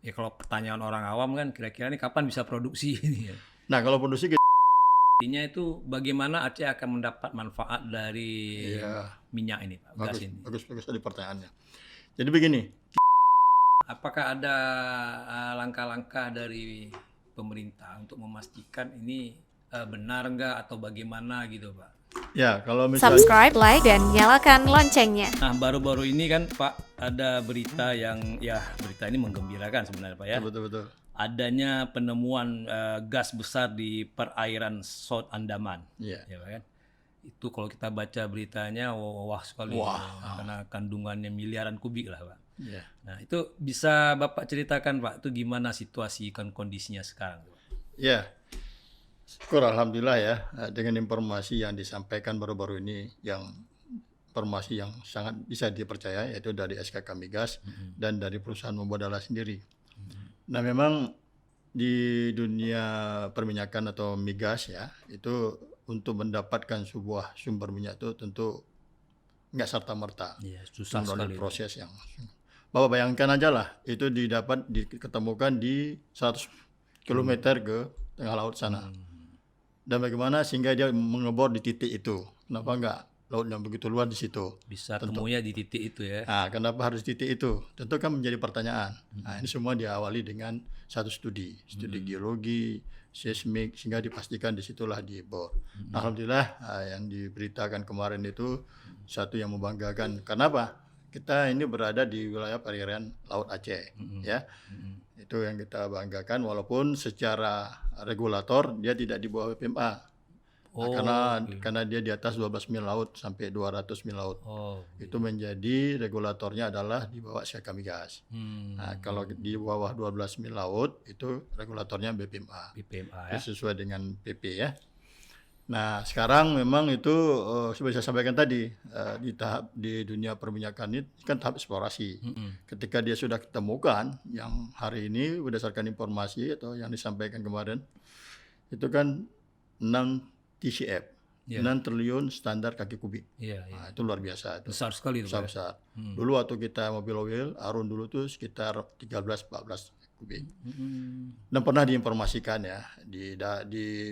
Ya kalau pertanyaan orang awam kan kira-kira ini kapan bisa produksi ini ya. Nah kalau produksi Intinya itu bagaimana Aceh akan mendapat manfaat dari ya minyak ini Pak, gas bagus, ini. bagus tadi pertanyaannya. Jadi begini, Apakah ada langkah-langkah dari pemerintah untuk memastikan ini benar enggak atau bagaimana gitu Pak? ya kalau misalnya Subscribe, like, dan nyalakan loncengnya. Nah baru-baru ini kan Pak ada berita yang ya berita ini menggembirakan sebenarnya Pak ya. betul. Adanya penemuan gas besar di perairan South Andaman. Iya. Ya Pak kan? Itu kalau kita baca beritanya wah sekali karena kandungannya miliaran kubik lah Pak. Iya. Nah itu bisa Bapak ceritakan Pak, itu gimana situasi kondisinya sekarang Pak? Ya, syukur alhamdulillah ya dengan informasi yang disampaikan baru-baru ini yang informasi yang sangat bisa dipercaya yaitu dari SKK Migas dan dari perusahaan Mubadala sendiri. Nah memang di dunia perminyakan atau migas ya itu untuk mendapatkan sebuah sumber minyak itu tentu nggak serta-merta. Iya, susah melalui sekali. proses yang Bapak bayangkan aja lah itu diketemukan di 100 km ke tengah laut sana. Dan bagaimana sehingga dia mengebor di titik itu? Kenapa enggak laut yang begitu luas di situ? Bisa temunya di titik itu ya. Nah, kenapa harus di titik itu? Tentu kan menjadi pertanyaan. Nah, ini semua diawali dengan satu studi geologi, seismik, sehingga dipastikan disitulah dibor. Nah, alhamdulillah yang diberitakan kemarin itu satu yang membanggakan. Kenapa? Kita ini berada di wilayah perairan Laut Aceh, ya. Itu yang kita banggakan, walaupun secara regulator dia tidak di bawah BPMA. Karena dia di atas 12 mil laut sampai 200 mil laut. Itu menjadi regulatornya adalah di bawah SKK Migas. Nah, kalau di bawah 12 mil laut itu regulatornya BPMA. BPMA ya. Itu sesuai dengan PP ya. Nah, sekarang memang itu seperti saya sampaikan tadi di dunia perminyakan ini kan tahap eksplorasi. Ketika dia sudah ketemukan yang hari ini berdasarkan informasi atau yang disampaikan kemarin itu kan 6 TCF, 6 triliun standar kaki kubik. Nah, itu luar biasa itu. Besar sekali itu Pak. Besar. Dulu waktu kita mobil oil, Arun dulu tuh sekitar 13-14 kubik. Dan pernah diinformasikan ya di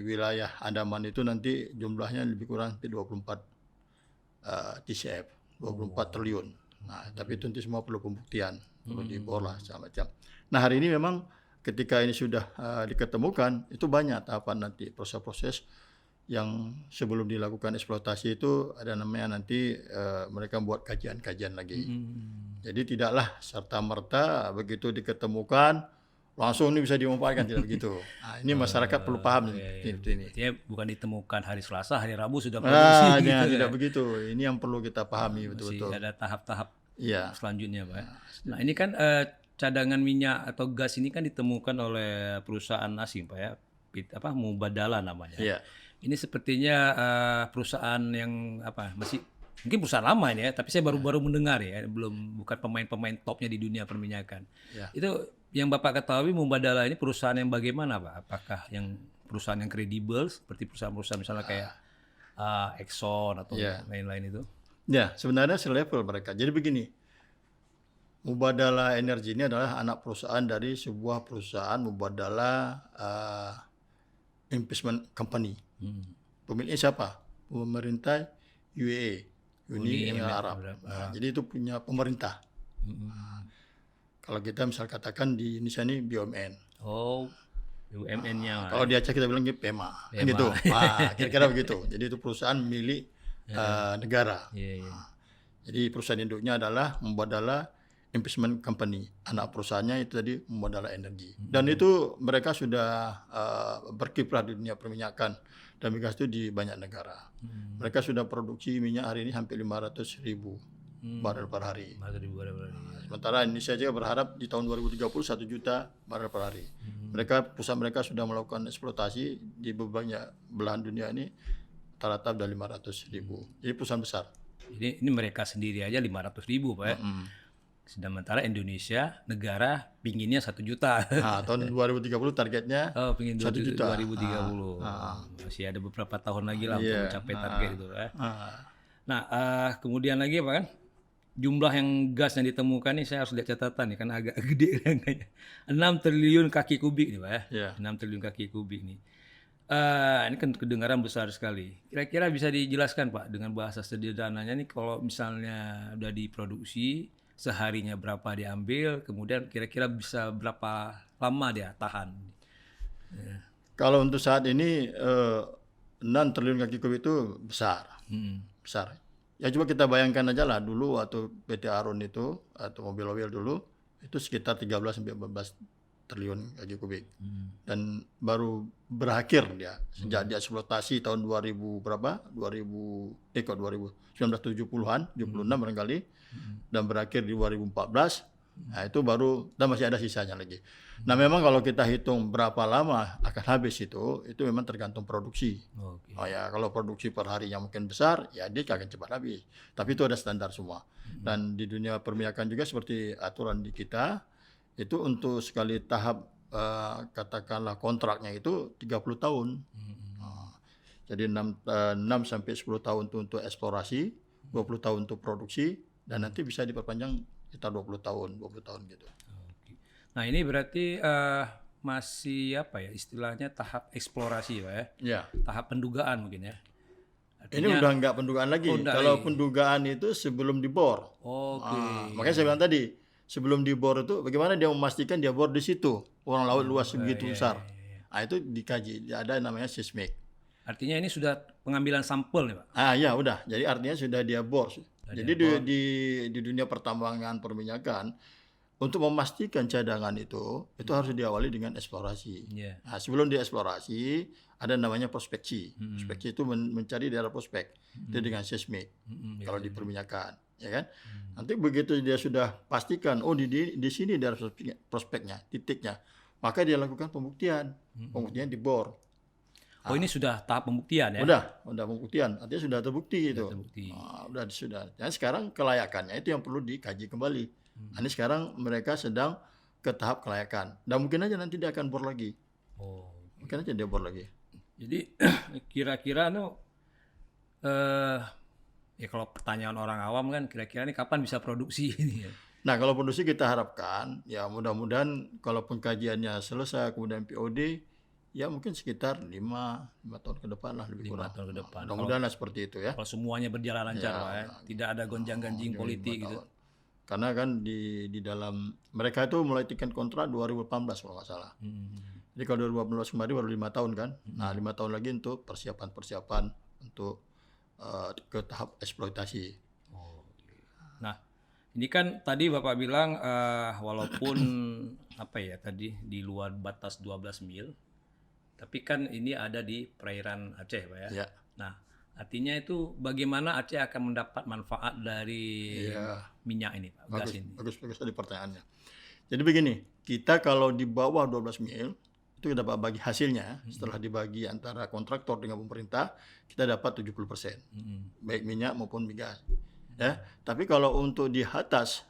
wilayah Andaman itu nanti jumlahnya lebih kurang 24 TCF, 24 triliun. Nah, tapi itu nanti semua perlu pembuktian, perlu dibor lah macam-macam. Nah, hari ini memang ketika ini sudah diketemukan, itu banyak tahapan nanti proses-proses yang sebelum dilakukan eksploitasi itu ada namanya nanti mereka buat kajian-kajian lagi. Jadi tidaklah serta-merta begitu diketemukan langsung ini bisa dimanfaatkan, tidak begitu. Nah, ini masyarakat perlu paham seperti ini. Artinya bukan ditemukan hari Selasa, hari Rabu sudah produksi gitu tidak ya. begitu. Ini yang perlu kita pahami betul-betul. Masih ada tahap-tahap Iya. selanjutnya Pak. Nah ini kan cadangan minyak atau gas ini kan ditemukan oleh perusahaan asing Pak ya, Mubadala namanya. Iya. Ini sepertinya perusahaan yang masih mungkin perusahaan lama ini ya, tapi saya baru-baru mendengar ya, bukan pemain-pemain topnya di dunia perminyakan. Ya. Itu yang Bapak ketahui Mubadala ini perusahaan yang bagaimana Pak? Apakah yang perusahaan yang kredibel seperti perusahaan-perusahaan misalnya kayak Exxon atau lain-lain itu? Ya, sebenarnya selevel mereka. Jadi begini, Mubadala Energi ini adalah anak perusahaan dari sebuah perusahaan Mubadala Investment Company. Pemiliknya siapa? Pemerintah UAE, Uni Emirat Arab. Nah, jadi itu punya pemerintah. Kalau kita misal katakan di Indonesia ini BUMN. Oh, BUMN-nya. Kalau di Aceh kita bilang PEMA. Kan gitu. Nah, kira-kira begitu. Jadi itu perusahaan milik negara. Jadi perusahaan induknya adalah Mubadala Investment Company. Anak perusahaannya itu tadi Mubadala Energi. Dan itu mereka sudah berkiprah di dunia perminyakan dan migas itu di banyak negara. Mereka sudah produksi minyak hari ini hampir 500.000 barel per hari. Sementara Indonesia juga berharap di tahun 2030 1 juta barel per hari. Perusahaan mereka sudah melakukan eksploitasi di banyak belahan dunia ini rata-rata sudah 500.000. Jadi perusahaan besar. Ini mereka sendiri aja 500.000 Pak ya. Sementara Indonesia negara pinginnya 1 juta. Nah, tahun 2030 targetnya pingin 1 juta. 2030. Masih ada beberapa tahun lagi lah untuk mencapai target itu ya. Nah, kemudian lagi Pak kan jumlah yang gas yang ditemukan nih saya harus lihat catatan nih karena agak gede angkanya. 6 triliun kaki kubik nih Pak ya. Ya. 6 triliun kaki kubik nih. Ini kan kedengaran besar sekali. Kira-kira bisa dijelaskan Pak dengan bahasa sederhananya nih kalau misalnya udah diproduksi seharinya berapa diambil, kemudian kira-kira bisa berapa lama dia tahan. Kalau untuk saat ini 6 triliun kaki kubik itu besar. Besar. Ya coba kita bayangkan aja lah dulu waktu PT Arun itu atau Mobil Oil dulu itu sekitar 13 sampai 14 triliun kaki kubik. Dan baru berakhir dia sejak dia eksploitasi tahun 2000 berapa? 1970-an, 76 barangkali. Dan berakhir di 2014. Nah, itu baru dan masih ada sisanya lagi. Nah, memang kalau kita hitung berapa lama akan habis itu memang tergantung produksi. Oke. Oh ya, kalau produksi per harinya mungkin besar, ya dia akan cepat habis. Tapi itu ada standar semua. Dan di dunia perminyakan juga seperti aturan di kita, itu untuk sekali tahap katakanlah kontraknya itu 30 tahun. Jadi 6 sampai 10 tahun itu untuk eksplorasi, 20 tahun untuk produksi, dan nanti bisa diperpanjang sekitar 20 tahun gitu. Oke. Nah ini berarti masih apa ya istilahnya tahap eksplorasi Pak ya? Ya. Tahap pendugaan mungkin ya? Ini udah nggak pendugaan lagi. Kalau pendugaan itu sebelum dibor. Oke. Makanya saya bilang tadi, sebelum dibor itu bagaimana dia memastikan dia bor di situ. Ruang laut luas begitu besar. Nah, itu dikaji. Ada namanya seismik. Artinya ini sudah pengambilan sampel nih Pak? Ya udah. Jadi artinya sudah dia bor. Jadi di dunia pertambangan perminyakan, untuk memastikan cadangan itu harus diawali dengan eksplorasi. Nah, sebelum dieksplorasi ada namanya prospeksi. Prospeksi itu mencari daerah prospek. Itu dengan seismik. Kalau di perminyakan, ya kan? Nanti begitu dia sudah pastikan, oh di sini daerah prospeknya, titiknya, maka dia lakukan pembuktian. Pembuktian di bor. Oh ini sudah tahap pembuktian ya? Udah pembuktian. Artinya sudah terbukti itu. Sudah. Dan sekarang kelayakannya itu yang perlu dikaji kembali. Ini sekarang mereka sedang ke tahap kelayakan. Dan mungkin aja nanti dia akan bor lagi. Mungkin aja dia bor lagi. Jadi kira-kira ya kalau pertanyaan orang awam kan kira-kira ini kapan bisa produksi ini ya? Nah kalau produksi kita harapkan ya mudah-mudahan kalau pengkajiannya selesai kemudian POD ya mungkin sekitar 5 tahun ke depan lah lebih kurang. 5 tahun ke depan. Mudah-mudahan seperti itu ya. Kalau semuanya berjalan lancar Pak ya. Tidak ada gonjang-ganjing politik gitu. Karena kan di dalam mereka itu mulai tiket kontrak 2018 kalau nggak salah. Jadi kalau 2018 kemarin baru 5 tahun kan. Nah 5 tahun lagi untuk persiapan untuk ke tahap eksploitasi. Nah ini kan tadi Bapak bilang walaupun apa ya tadi di luar batas 12 mil. Tapi kan ini ada di perairan Aceh, Pak ya. Nah, artinya itu bagaimana Aceh akan mendapat manfaat dari minyak ini, Pak? Gas ini. Bagus tadi pertanyaannya. Jadi begini, kita kalau di bawah 12 mil itu kita dapat bagi hasilnya setelah dibagi antara kontraktor dengan pemerintah kita dapat 70%. Baik minyak maupun migas. Ya, tapi kalau untuk di atas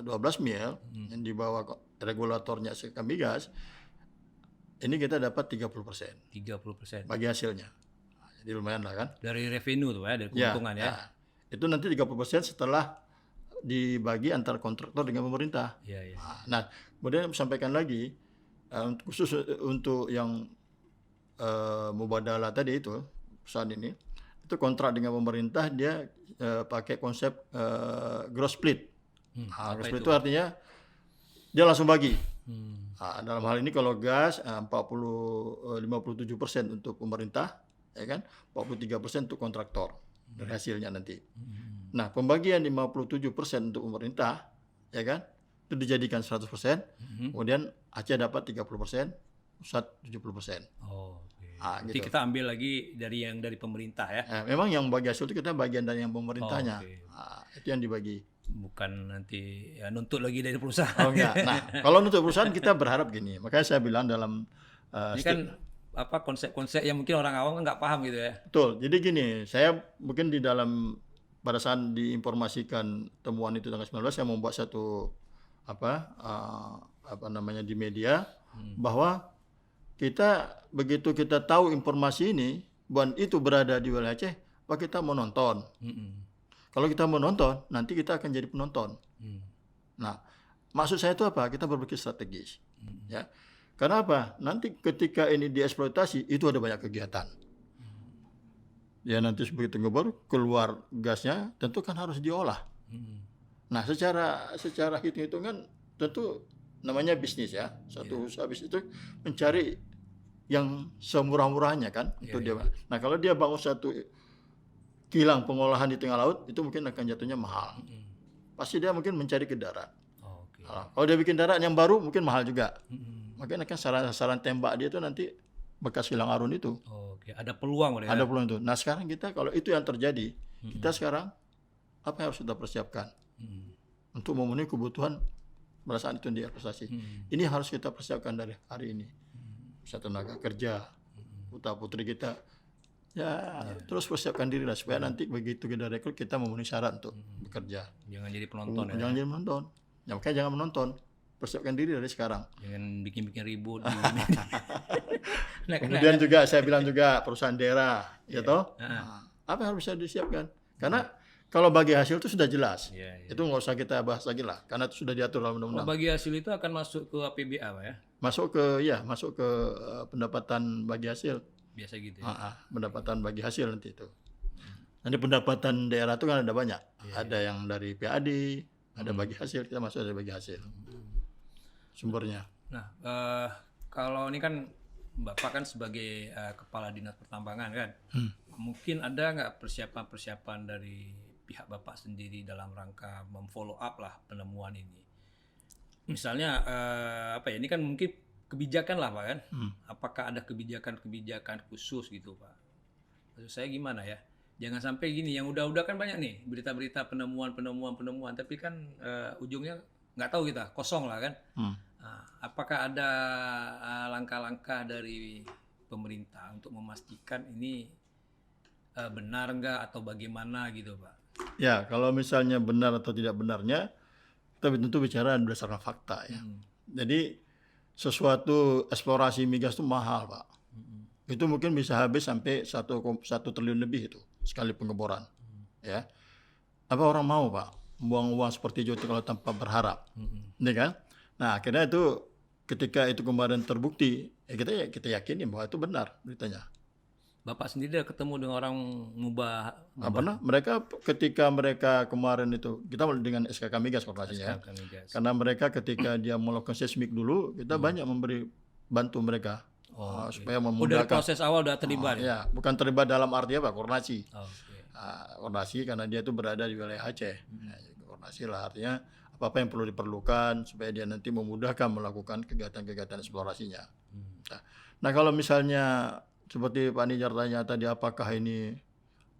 12 mil yang di bawah regulatornya sekam migas ini kita dapat 30%. 30%. Bagi hasilnya. Jadi lumayan lah kan. Dari revenue tuh ya, dari keuntungan ya. Itu nanti 30% setelah dibagi antara kontraktor dengan pemerintah. Nah, kemudian sampaikan lagi khusus untuk yang mubadalah tadi itu perusahaan ini itu kontrak dengan pemerintah dia pakai konsep gross split. Gross split itu artinya dia langsung bagi. Dalam hal ini kalau gas 57% untuk pemerintah, ya kan, 43% untuk kontraktor dari hasilnya nanti. Nah, pembagian 57% untuk pemerintah, ya kan, itu dijadikan 100%, kemudian Aceh dapat 30%, pusat 70%. Jadi kita ambil lagi dari pemerintah ya. Memang yang bagi hasil itu kita bagian dari yang pemerintahnya. Itu yang dibagi. Bukan nanti ya nuntut lagi dari perusahaan. Oh enggak. Nah, kalau nuntut perusahaan kita berharap gini. Makanya saya bilang dalam ini kan apa konsep-konsep yang mungkin orang awam kan nggak paham gitu ya. Betul. Jadi gini, saya mungkin di dalam pada saat diinformasikan temuan itu tanggal 19 saya membuat satu apa namanya di media bahwa kita begitu kita tahu informasi ini bahwa itu berada di wilayah Aceh, bahwa kita mau nonton. Kalau kita menonton, nanti kita akan jadi penonton. Nah, maksud saya itu apa? Kita berpikir strategis. Ya. Karena apa? Nanti ketika ini dieksploitasi, itu ada banyak kegiatan. Ya nanti begitu ngebor, keluar gasnya, tentu kan harus diolah. Nah, secara hitung-hitungan tentu namanya bisnis ya. Satu usaha bisnis itu mencari yang semurah-murahnya kan untuk dia. Nah, kalau dia bangun satu kilang pengolahan di tengah laut, itu mungkin akan jatuhnya mahal. Pasti dia mungkin mencari ke darat. Nah, kalau dia bikin darat yang baru mungkin mahal juga. Mungkin akan sasaran tembak dia itu nanti bekas kilang Arun itu. Ada peluang. Ada peluang itu. Nah, sekarang kita kalau itu yang terjadi, kita sekarang apa yang harus kita persiapkan untuk memenuhi kebutuhan pada saat itu diinvestasi. Ini harus kita persiapkan dari hari ini. Bisa tenaga kerja, putra-putri kita, terus persiapkan diri lah supaya nanti begitu kita rekrut kita memenuhi syarat untuk bekerja. Jangan jadi penonton. Jangan jadi penonton. Ya, makanya jangan menonton. Persiapkan diri dari sekarang. Jangan bikin ribut. Kemudian juga saya bilang juga perusahaan daerah, ya toh. Apa yang harus bisa disiapkan? Karena kalau bagi hasil itu sudah jelas. Itu nggak usah kita bahas lagi lah, karena itu sudah diatur dalam undang-undang. Bagi hasil itu akan masuk ke APBA, Pak ya? Masuk ke pendapatan bagi hasil. Biasa gitu ya. Pendapatan bagi hasil nanti itu. Nanti pendapatan daerah itu kan ada banyak. Ada yang dari PAD, ada bagi hasil, kita masuk dari bagi hasil. Sumbernya. Nah, kalau ini kan Bapak kan sebagai Kepala Dinas Pertambangan kan, mungkin ada nggak persiapan-persiapan dari pihak Bapak sendiri dalam rangka memfollow up lah penemuan ini? Misalnya ini kan mungkin kebijakan lah Pak kan, apakah ada kebijakan-kebijakan khusus gitu Pak? Maksud saya gimana ya? Jangan sampai gini, yang udah-udah kan banyak nih berita-berita penemuan, tapi kan ujungnya nggak tahu kita, kosong lah kan. Apakah ada langkah-langkah dari pemerintah untuk memastikan ini benar nggak atau bagaimana gitu Pak? Ya, kalau misalnya benar atau tidak benarnya, kita tentu bicara berdasarkan fakta ya. Jadi sesuatu eksplorasi migas itu mahal Pak. Itu mungkin bisa habis sampai 1 triliun lebih itu sekali pengeboran. Ya. Apa orang mau Pak buang uang seperti itu kalau tanpa berharap? Ini kan? Nah, akhirnya itu ketika itu kemarin terbukti, kita yakini bahwa itu benar beritanya. Bapak sendiri udah ketemu dengan orang ngubah? Pernah. Mereka ketika mereka kemarin itu, kita dengan SKK Migas korporasinya. Karena mereka ketika dia melakukan seismik dulu, kita banyak bantu mereka. Supaya memudahkan. Dari proses awal udah terlibat? Ya, bukan terlibat dalam arti apa, koordinasi. Koordinasi karena dia itu berada di wilayah Aceh. Koordinasi lah artinya apa yang perlu diperlukan supaya dia nanti memudahkan melakukan kegiatan-kegiatan eksplorasinya. Nah, kalau misalnya seperti Pak Nijar tanya tadi, apakah ini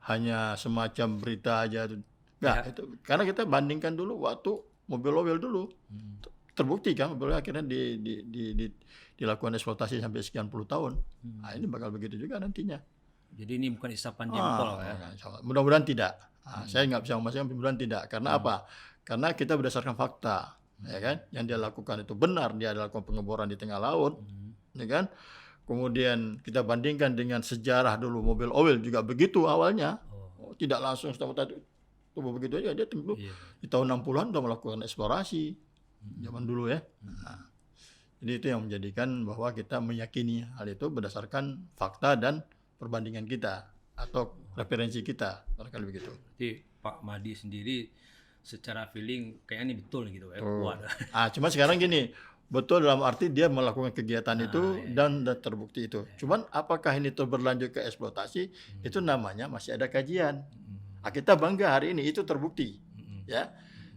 hanya semacam berita aja? Enggak, itu karena kita bandingkan dulu waktu mobil oil dulu. Terbukti kan mobil oil akhirnya dilakukan eksploitasi sampai sekian puluh tahun. Nah, ini bakal begitu juga nantinya. Jadi ini bukan isapan jempol ya? Mudah-mudahan tidak. Saya nggak bisa memastikan, mudah-mudahan tidak. Karena apa? Karena kita berdasarkan fakta, ya kan? Yang dia lakukan itu benar, dia lakukan pengeboran di tengah laut, ya kan? Kemudian kita bandingkan dengan sejarah dulu mobil oil juga begitu awalnya, tidak langsung setelah itu begitu aja, dia tentu di tahun 60-an sudah melakukan eksplorasi zaman dulu ya. Nah, jadi itu yang menjadikan bahwa kita meyakini hal itu berdasarkan fakta dan perbandingan kita atau referensi kita, barangkali begitu. Jadi Pak Mahdi sendiri secara feeling kayaknya ini betul gitu ya. Kuat. Cuma sekarang gini, betul dalam arti dia melakukan kegiatan itu dan terbukti itu. Cuman apakah ini terus berlanjut ke eksploitasi, itu namanya masih ada kajian. Kita bangga hari ini itu terbukti, ya.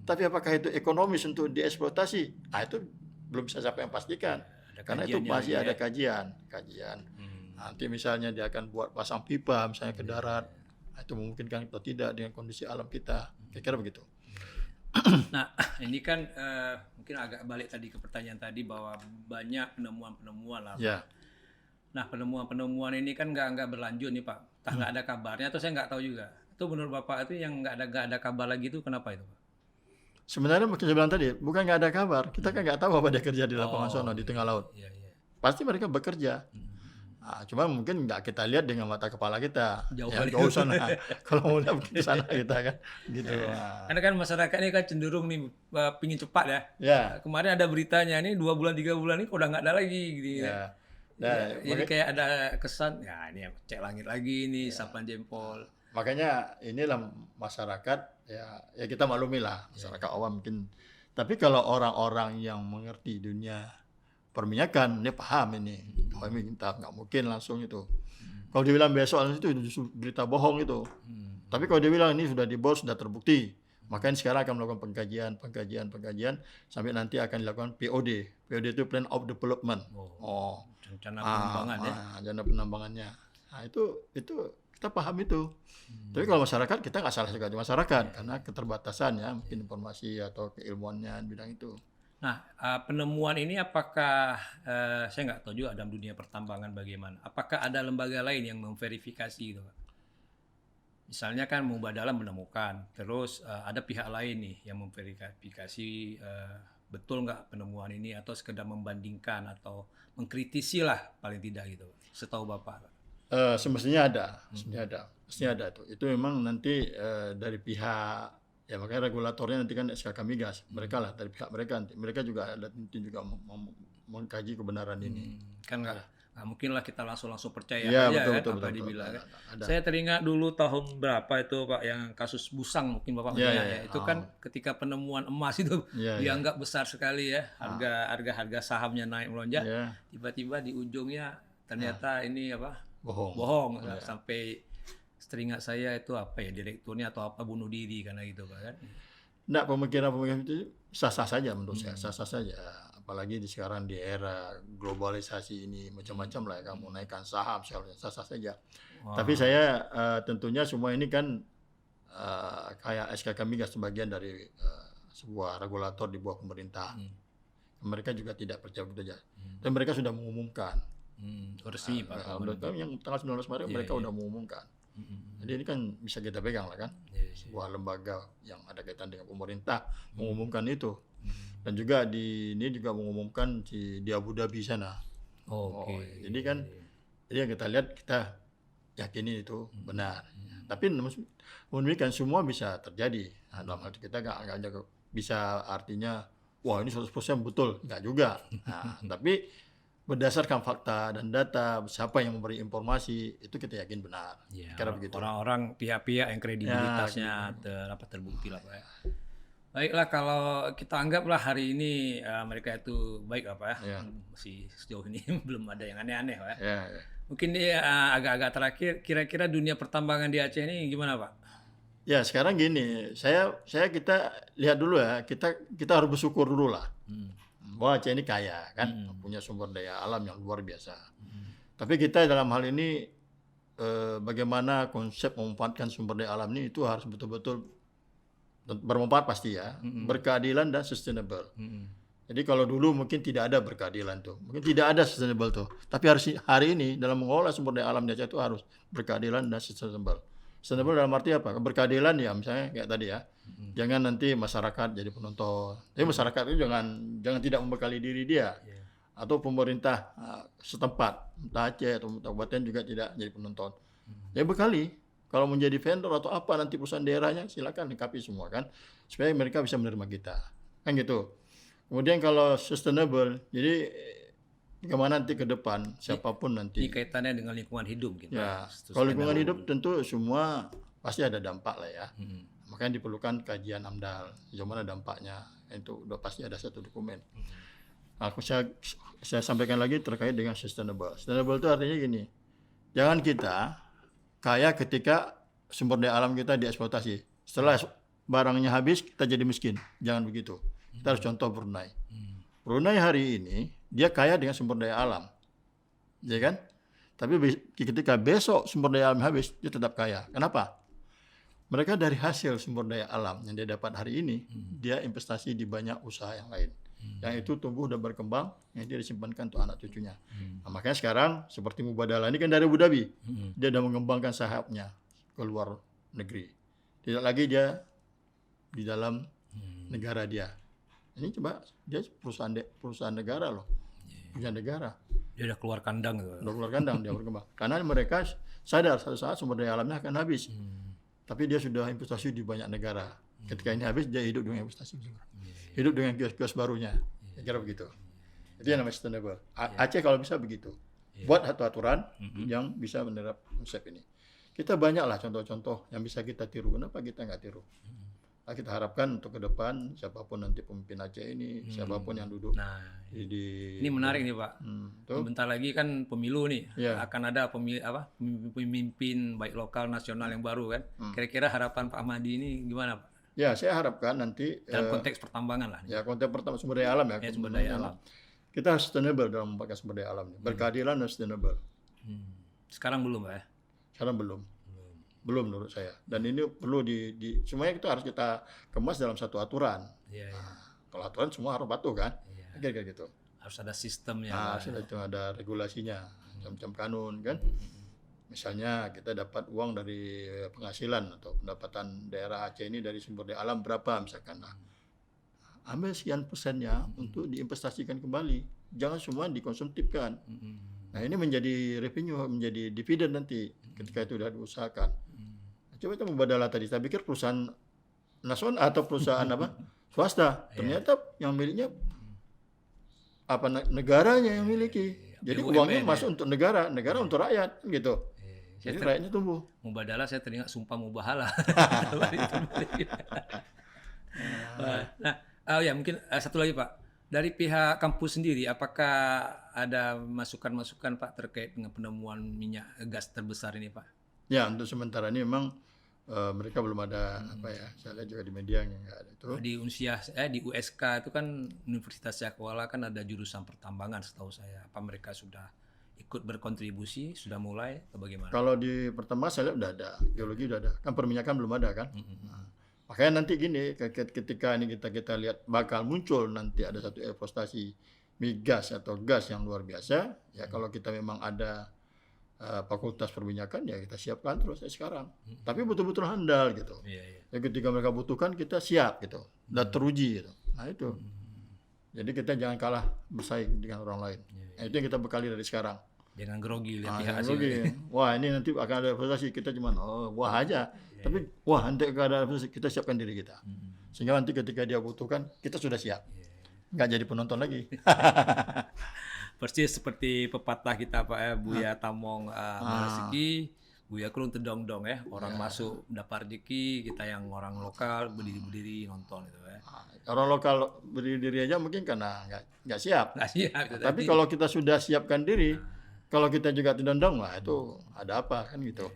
Tapi apakah itu ekonomis untuk dieksploitasi? Itu belum bisa siapa yang pastikan. Karena itu masih ada kajian. Nanti misalnya dia akan buat pasang pipa misalnya ke darat, itu memungkinkan atau tidak dengan kondisi alam kita. Kira-kira begitu. Nah, ini kan mungkin agak balik tadi ke pertanyaan tadi bahwa banyak penemuan-penemuan lah. Ya. Nah, penemuan-penemuan ini kan nggak berlanjut nih Pak. Nggak ada kabarnya atau saya nggak tahu juga. Itu menurut Bapak itu yang nggak ada kabar lagi itu kenapa itu Pak? Sebenarnya saya bilang tadi bukan nggak ada kabar, kita kan nggak tahu apa dia kerja di lapangan sana di tengah laut. Pasti mereka bekerja. Cuma mungkin nggak kita lihat dengan mata kepala kita, Jauh ya kali. jauh sana. Kalau mau lihat ke sana kita kan, gitu. Karena kan masyarakat ini kan cenderung nih pingin cepat ya. Ya, Kemarin ada beritanya nih 2 bulan 3 bulan ini kok udah nggak ada lagi gitu ya. ya. Ya, Nah, jadi kayak ada kesan ya ini cek langit lagi nih sapan jempol. makanya inilah masyarakat ya kita maklumi lah masyarakat awam mungkin. Tapi kalau orang-orang yang mengerti dunia perminyakan, dia paham ini. Kalau ini kita nggak mungkin langsung itu. Kalau dia bilang besok langsung itu justru berita bohong itu. Tapi kalau dia bilang ini sudah dibor, sudah terbukti, makanya sekarang akan melakukan pengkajian sampai nanti akan dilakukan POD. POD itu Plan of Development. Rencana pengembangan ya. Rencana penambangannya. Nah itu kita paham itu. Tapi kalau masyarakat kita nggak salah juga di masyarakat karena keterbatasan ya mungkin informasi atau keilmuannya di bidang itu. Nah, penemuan ini apakah saya nggak tahu juga dalam dunia pertambangan bagaimana. Apakah ada lembaga lain yang memverifikasi gitu, Pak? Misalnya kan Mubadalah menemukan, terus ada pihak lain nih yang memverifikasi betul nggak penemuan ini atau sekedar membandingkan atau mengkritisi lah paling tidak gitu, setahu Bapak. Semestinya ada itu. Itu memang nanti dari pihak ya makanya regulatornya nanti kan SKK Migas, mereka lah dari pihak mereka nanti. Mereka juga ada nanti juga mengkaji kebenaran ini. Kan nggak mungkin lah kita langsung percaya Ya, aja betul, apa dibilang kan. ada. Saya teringat dulu tahun berapa itu Pak yang kasus Busang mungkin Bapak mendengar ya. Itu kan ketika penemuan emas itu dianggap besar sekali ya. Harga sahamnya naik melonjak. Tiba-tiba di ujungnya ternyata ini apa? Bohong. Sampai teringat saya itu apa ya direkturnya atau apa bunuh diri karena gitu Pak kan. Nggak, pemikiran itu sah-sah saja menurut saya, sah-sah saja. Apalagi di sekarang di era globalisasi ini macam-macam lah ya, kamu naikkan saham sah-sah saja. Tapi saya tentunya semua ini kan kayak SKK Migas sebagian dari sebuah regulator di bawah pemerintah. Mereka juga tidak percaya begitu saja. Dan mereka sudah mengumumkan. Resmi Pak. Yang tanggal 19 Maret mereka sudah mengumumkan. Jadi ini kan bisa kita pegang lah kan. Sebuah lembaga yang ada kaitan dengan pemerintah mengumumkan itu. Dan juga ini juga mengumumkan di Abu Dhabi sana. Jadi kan jadi yang kita lihat kita yakini itu benar. Tapi demikian semua bisa terjadi. Nah, dalam hal itu kita nggak bisa artinya wah ini 100% betul, nggak juga. Nah, tapi berdasarkan fakta dan data siapa yang memberi informasi itu kita yakin benar. Karena begitu. Orang-orang pihak-pihak yang kredibilitasnya terbukti lah Pak ya. Baiklah kalau kita anggaplah hari ini mereka itu baik Pak ya. Masih sejauh ini belum ada yang aneh-aneh Pak ya. Mungkin agak-agak terakhir kira-kira dunia pertambangan di Aceh ini gimana Pak? Ya sekarang gini, kita lihat dulu ya, kita harus bersyukur dulu lah. Bahwa Aceh ini kaya kan, punya sumber daya alam yang luar biasa. Tapi kita dalam hal ini bagaimana konsep memanfaatkan sumber daya alam ini itu harus betul-betul bermanfaat pasti ya, berkeadilan dan sustainable. Jadi kalau dulu mungkin tidak ada berkeadilan tuh, mungkin tidak ada sustainable tuh. Tapi hari ini dalam mengolah sumber daya alam di Aceh itu harus berkeadilan dan sustainable. Sustainable dalam arti apa? Berkeadilan ya misalnya kayak tadi ya. Jangan nanti masyarakat jadi penonton. Tapi masyarakat itu jangan tidak membekali diri dia. Atau pemerintah setempat, entah Aceh atau kabupaten juga tidak jadi penonton. Ya bekali. Kalau menjadi vendor atau apa nanti perusahaan daerahnya silakan lengkapi semua kan. Supaya mereka bisa menerima kita. Kan gitu. Kemudian kalau sustainable, jadi bagaimana nanti ke depan siapapun nanti. Ini kaitannya dengan lingkungan hidup gitu. Ya, kalau lingkungan hidup tentu semua pasti ada dampak lah ya. Makanya diperlukan kajian AMDAL, bagaimana dampaknya. Itu udah pasti ada satu dokumen. Saya sampaikan lagi terkait dengan sustainable. Sustainable itu artinya gini, jangan kita kaya ketika sumber daya alam kita dieksploitasi. Setelah barangnya habis kita jadi miskin. Jangan begitu. Kita harus contoh Brunei. Brunei hari ini dia kaya dengan sumber daya alam, ya kan? Tapi ketika besok sumber daya alam habis, dia tetap kaya. Kenapa? Mereka dari hasil sumber daya alam yang dia dapat hari ini, dia investasi di banyak usaha yang lain. Yang itu tumbuh dan berkembang, yang dia disimpankan untuk anak cucunya. Nah, makanya sekarang seperti Mubadalah ini kan dari Abu Dhabi, dia sudah mengembangkan sahapnya ke luar negeri. Tidak lagi dia di dalam negara dia. Ini coba dia perusahaan negara loh, punya negara. Dia udah keluar kandang gitu. Udah keluar kandang dia berkembang. Karena mereka sadar satu saat sumber daya alamnya akan habis. Tapi dia sudah investasi di banyak negara. Ketika ini habis dia hidup dengan investasi. Hidup dengan kios-kios barunya. Kira begitu. Itu yang namanya sustainable. Aceh kalau bisa begitu. Buat satu aturan yang bisa menerap konsep ini. Kita banyak lah contoh-contoh yang bisa kita tiru. Kenapa kita nggak tiru? Nah, kita harapkan untuk ke depan siapapun nanti pemimpin Aceh ini, siapapun yang duduk Ini menarik nih Pak. Bentar lagi kan pemilu nih, akan ada pemimpin baik lokal nasional yang baru kan. Kira-kira harapan Pak Mahdi ini gimana Pak? Ya, saya harapkan nanti dalam konteks pertambangan lah. Ya, konteks pertama sumber daya alam ya. Sumber daya alam. Kita harus sustainable dalam memakai sumber daya alam. Berkeadilan dan sustainable. Sekarang belum Pak ya? Sekarang belum menurut saya. Dan ini perlu semuanya itu harus kita kemas dalam satu aturan. Kalau aturan semua harus patuh kan? Kira-kira gitu. Harus ada sistemnya. Ada regulasinya, macam-macam kanun kan. Misalnya kita dapat uang dari penghasilan atau pendapatan daerah Aceh ini dari sumber daya alam berapa misalkan. Ambil sekian persennya untuk diinvestasikan kembali. Jangan semua dikonsumtifkan. Nah ini menjadi revenue, menjadi dividen nanti ketika itu sudah diusahakan. Coba kita membadalah tadi. Saya pikir perusahaan nasional atau perusahaan swasta. Ternyata yang miliknya negaranya yang miliki. Jadi uangnya masuk untuk negara untuk rakyat gitu. Jadi rakyatnya tumbuh. Mubadalah saya teringat sumpah mubahalah. Mungkin satu lagi Pak. Dari pihak kampus sendiri, apakah ada masukan-masukan Pak terkait dengan penemuan minyak gas terbesar ini Pak? Ya, untuk sementara ini memang mereka belum ada saya lihat juga di media yang nggak ada itu. Di di USK itu kan Universitas Yakuala kan ada jurusan pertambangan setahu saya. Apa mereka sudah ikut berkontribusi, sudah mulai atau bagaimana? Kalau di pertambangan saya lihat udah ada, geologi udah ada. Kan perminyakan belum ada kan? Makanya nanti gini, ketika ini kita lihat bakal muncul nanti ada satu eksploitasi migas atau gas yang luar biasa. Ya kalau kita memang ada fakultas perminyakan ya kita siapkan terus sekarang. Tapi betul-betul handal gitu. Ya ketika mereka butuhkan kita siap gitu. Dan teruji gitu. Nah itu. Jadi kita jangan kalah bersaing dengan orang lain. Nah, itu yang kita bekali dari sekarang. Jangan grogi lihat pihak hasil. Wah ini nanti akan ada investasi kita cuma wah aja. Tapi wah nanti akan ada investasi kita siapkan diri kita. Sehingga nanti ketika dia butuhkan kita sudah siap. Nggak jadi penonton lagi. Persis seperti pepatah kita Pak ya, Buya Tamong rezeki, Buya Kulung tedong-dong ya. Orang masuk dapat rezeki, kita yang orang lokal berdiri-berdiri nonton gitu ya. Orang lokal berdiri aja mungkin karena nggak siap. Nggak siap. Tapi kalau kita sudah siapkan diri, kalau kita juga tedong-dong, wah itu ada apa kan gitu.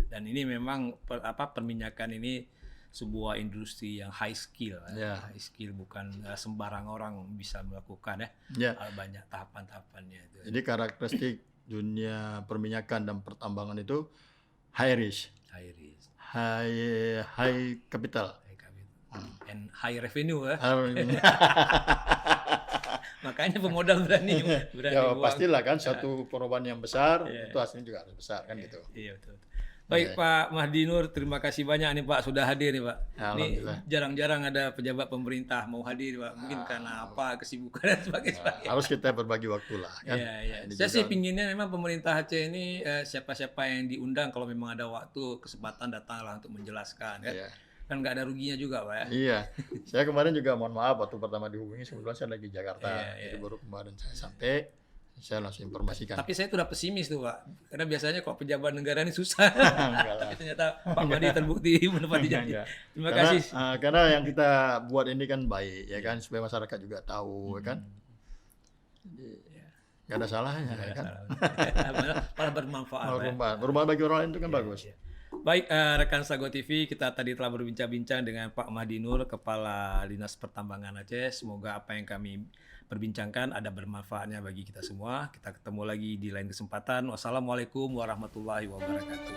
Dan ini memang perminyakan ini sebuah industri yang high skill, high skill bukan sembarang orang bisa melakukan ya. Banyak tahapan-tahapannya itu. Jadi karakteristik dunia perminyakan dan pertambangan itu high risk, high capital, and high revenue ya. Makanya pemodal berani ya pastilah kan satu perubahan yang besar itu hasilnya juga harus besar kan gitu. Iya betul. Baik Pak Mahdi Nur, terima kasih banyak nih Pak sudah hadir nih Pak. Ini jarang-jarang ada pejabat pemerintah mau hadir Pak. Mungkin karena kesibukan dan sebagainya. Harus kita berbagi waktu lah kan. Saya sih pinginnya memang pemerintah Aceh ini siapa-siapa yang diundang kalau memang ada waktu kesempatan datanglah untuk menjelaskan ya. Kan nggak ada ruginya juga Pak ya. Iya. Saya kemarin juga mohon maaf waktu pertama dihubungi sebelumnya saya lagi di Jakarta. Jadi baru kemarin saya sampai. Saya langsung informasikan. Tapi saya tuh udah pesimis tuh Pak. Karena biasanya kok pejabat negara ini susah. Tapi ternyata Pak Mahdi terbukti menepati janji. Terima kasih. Karena yang kita buat ini kan baik ya kan supaya masyarakat juga tahu ya kan. Jadi nggak ada salahnya ya kan. Malah bermanfaat. Bermanfaat bagi orang lain itu kan bagus. Baik rekan Sago TV, kita tadi telah berbincang-bincang dengan Pak Mahdi Nur, Kepala Dinas Pertambangan Aceh. Semoga apa yang kami perbincangkan ada bermanfaatnya bagi kita semua. Kita ketemu lagi di lain kesempatan. Wassalamualaikum warahmatullahi wabarakatuh.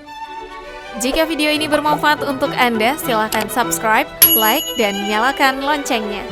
Jika video ini bermanfaat untuk Anda, silakan subscribe, like, dan nyalakan loncengnya.